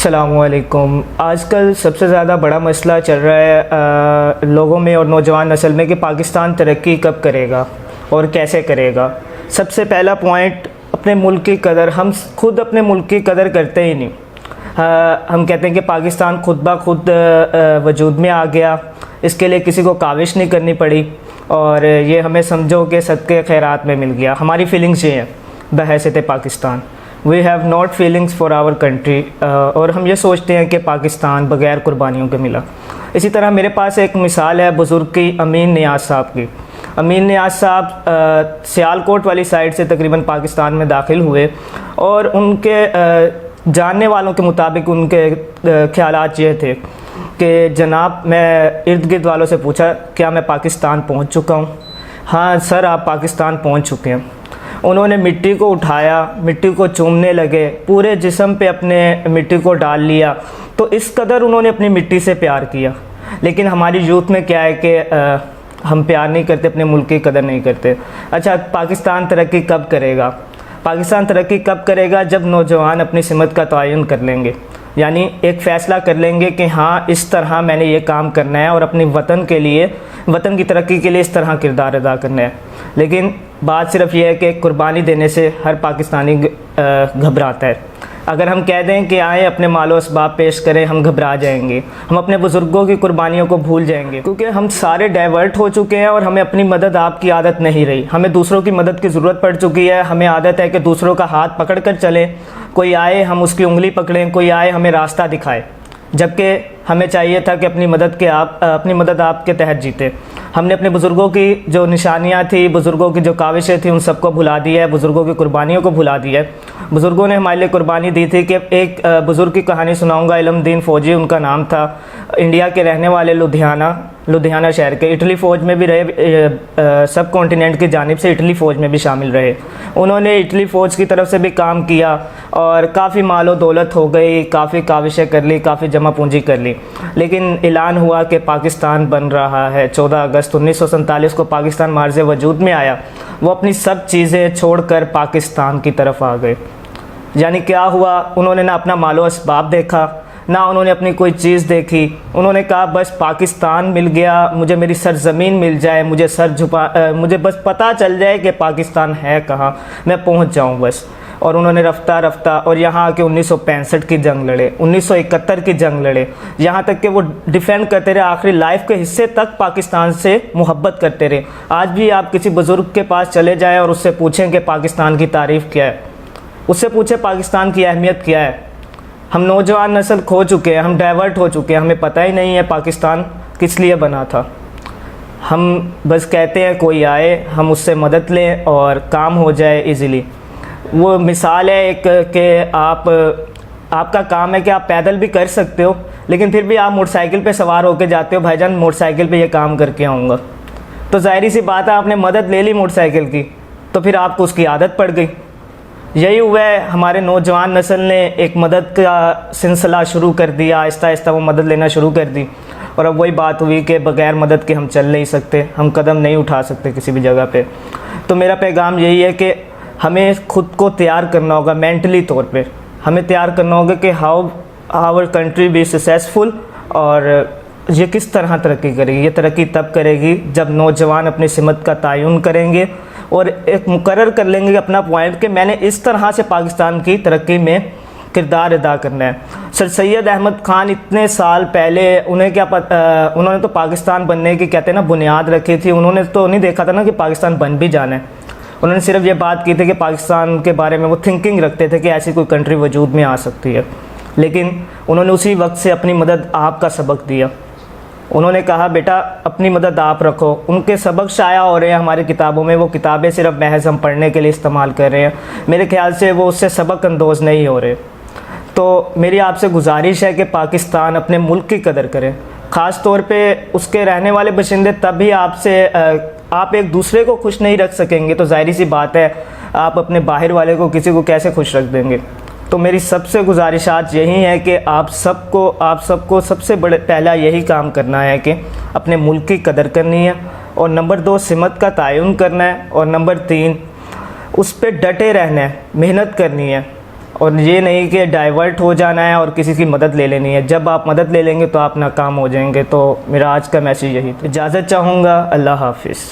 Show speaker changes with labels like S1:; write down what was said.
S1: अस्सलामुअलैकुम। आजकल सबसे ज़्यादा बड़ा मसला चल रहा है लोगों में और नौजवान नस्ल में कि पाकिस्तान तरक्की कब करेगा और कैसे करेगा। सबसे पहला पॉइंट, अपने मुल्क की कदर। हम खुद अपने मुल्क की कदर करते ही नहीं। हम कहते हैं कि पाकिस्तान खुद ब खुद वजूद में आ गया, इसके लिए किसी को काविश नहीं करनी पड़ी और ये हमें समझो कि सदक़े खैरात में मिल गया। हमारी फीलिंग्स ये हैं बहैसियत Pakistan. We have not feelings for our country, और हम ये सोचते हैं कि पाकिस्तान बग़ैर कुर्बानियों के मिला। इसी तरह मेरे पास एक मिसाल है बुज़ुर्ग की, अमीन नियाज़ साहब की। अमीन नियाज़ साहब सियालकोट वाली साइड से तकरीबन पाकिस्तान में दाखिल हुए और उनके जानने वालों के मुताबिक उनके ख़यालात ये थे कि जनाब, मैं इर्द गिर्द वालों से पूछा क्या मैं पाकिस्तान पहुँच चुका हूँ? हाँ सर, आप पाकिस्तान पहुँच चुके हैं। उन्होंने मिट्टी को उठाया, मिट्टी को चूमने लगे, पूरे जिस्म पे अपने मिट्टी को डाल लिया। तो इस कदर उन्होंने अपनी मिट्टी से प्यार किया। लेकिन हमारी यूथ में क्या है कि हम प्यार नहीं करते, अपने मुल्क की कदर नहीं करते। अच्छा, पाकिस्तान तरक्की कब करेगा? पाकिस्तान तरक्की कब करेगा? जब नौजवान अपनी सिमत का तयन कर लेंगे, यानी एक फ़ैसला कर लेंगे कि हाँ, इस तरह मैंने ये काम करना है और अपने वतन के लिए, वतन की तरक्की के लिए इस तरह किरदार अदा करना है। लेकिन बात सिर्फ ये है कि कुर्बानी देने से हर पाकिस्तानी घबराता है। अगर हम कह दें कि आए अपने मालो असबाब पेश करें, हम घबरा जाएंगे, हम अपने बुज़ुर्गों की कुर्बानियों को भूल जाएंगे, क्योंकि हम सारे डाइवर्ट हो चुके हैं और हमें अपनी मदद आपकी आदत नहीं रही। हमें दूसरों की मदद की ज़रूरत पड़ चुकी है। हमें आदत है कि दूसरों का हाथ पकड़ कर चलें, कोई आए हम उसकी उंगली पकड़ें, कोई आए हमें रास्ता दिखाए, जबकि हमें चाहिए था कि अपनी मदद आपके तहत जीते। हमने अपने बुज़ुर्गों की जो निशानियाँ थी, बुज़ुर्गों की जो काविशें थी, उन सबको भुला दिया है, बुज़ुर्गों की कुर्बानियों को भुला दिया है। बुज़ुर्गों ने हमारे लिए कुर्बानी दी थी कि एक बुज़ुर्ग की कहानी सुनाऊंगा। इल्मुद्दीन फ़ौजी उनका नाम था, इंडिया के रहने वाले, लुधियाना शहर के। इटली फ़ौज में भी रहे, सब कॉन्टिनेंट की जानिब से इटली फ़ौज में भी शामिल रहे। उन्होंने इटली फ़ौज की तरफ से भी काम किया और काफ़ी मालो दौलत हो गई, काफ़ी काविशें कर ली, काफ़ी जमा पूंजी कर ली। लेकिन ऐलान हुआ कि पाकिस्तान बन रहा है। 14 अगस्त 1947 को पाकिस्तान मार्ज़ वजूद में आया। वो अपनी सब चीज़ें छोड़कर पाकिस्तान की तरफ आ गए। यानी क्या हुआ? उन्होंने ना अपना मालो असबाब देखा, ना उन्होंने अपनी कोई चीज़ देखी। उन्होंने कहा बस पाकिस्तान मिल गया, मुझे मेरी सरज़मीन मिल जाए, मुझे बस पता चल जाए कि पाकिस्तान है कहाँ, मैं पहुँच जाऊँ बस। और उन्होंने रफ्ता और यहाँ आके 1965 की जंग लड़े, 1971 की जंग लड़े, यहाँ तक कि वो डिफेंड करते रहे, आखिरी लाइफ के हिस्से तक पाकिस्तान से मोहब्बत करते रहे। आज भी आप किसी बुज़ुर्ग के पास चले जाएं और उससे पूछें कि पाकिस्तान की तारीफ़ क्या है, उससे पूछें पाकिस्तान की अहमियत क्या है। हम नौजवान नस्ल खो चुके हैं, हम डाइवर्ट हो चुके हैं, हमें पता ही नहीं है पाकिस्तान किस लिए बना था। हम बस कहते हैं कोई आए, हम उससे मदद लें और काम हो जाए इजीली। वो मिसाल है एक कि आपका काम है कि आप पैदल भी कर सकते हो, लेकिन फिर भी आप मोटरसाइकिल पे सवार होकर जाते हो, भाईजान मोटरसाइकिल पे ये काम करके आऊँगा। तो ज़ाहिर सी बात है, आपने मदद ले ली मोटरसाइकिल की, तो फिर आपको उसकी आदत पड़ गई। यही हुआ है, हमारे नौजवान नस्ल ने एक मदद का सिलसिला शुरू कर दिया, आहिस्ता आहिस्ता वो मदद लेना शुरू कर दी। और अब वही बात हुई कि बग़ैर मदद के हम चल नहीं सकते, हम कदम नहीं उठा सकते किसी भी जगह पे। तो मेरा पैगाम यही है कि हमें खुद को तैयार करना होगा, मेंटली तौर पे हमें तैयार करना होगा कि how our country be successful, और ये किस तरह तरक्की करेगी। ये तरक्की तब करेगी जब नौजवान अपनी सिमत का तयन करेंगे और एक मुकर्रर कर लेंगे अपना पॉइंट कि मैंने इस तरह से पाकिस्तान की तरक्की में किरदार अदा करना है। सर सैयद अहमद ख़ान इतने साल पहले, उन्हें क्या पता, उन्होंने तो पाकिस्तान बनने की कहते हैं ना बुनियाद रखी थी। उन्होंने तो नहीं देखा था ना कि पाकिस्तान बन भी जाना है। उन्होंने सिर्फ ये बात की थी कि पाकिस्तान के बारे में वो थिंकिंग रखते थे कि ऐसी कोई कंट्री वजूद में आ सकती है। लेकिन उन्होंने उसी वक्त से अपनी मदद आपका सबक दिया। उन्होंने कहा बेटा अपनी मदद आप रखो। उनके सबक शाया हो रहे हैं हमारी किताबों में, वो किताबें सिर्फ महज हम पढ़ने के लिए इस्तेमाल कर रहे हैं। मेरे ख्याल से वो उससे सबक अंदोज़ नहीं हो रहे। तो मेरी आपसे गुजारिश है कि पाकिस्तान अपने मुल्क की कदर करें, ख़ास तौर पे उसके रहने वाले बशिंदे। तभी आप एक दूसरे को खुश नहीं रख सकेंगे तो ज़ाहिर सी बात है आप अपने बाहर वाले को, किसी को कैसे खुश रख देंगे। तो मेरी सबसे गुजारिशात यही है कि आप सबको सबसे पहला यही काम करना है कि अपने मुल्क की कदर करनी है, और नंबर 2 सिमत का तयन करना है, और नंबर 3 उस पर डटे रहना है, मेहनत करनी है। और ये नहीं कि डाइवर्ट हो जाना है और किसी की मदद ले लेनी है। जब आप मदद ले लेंगे तो आप नाकाम हो जाएंगे। तो मेरा आज का मैसेज यही था। इजाज़त चाहूँगा। अल्लाह हाफिज़।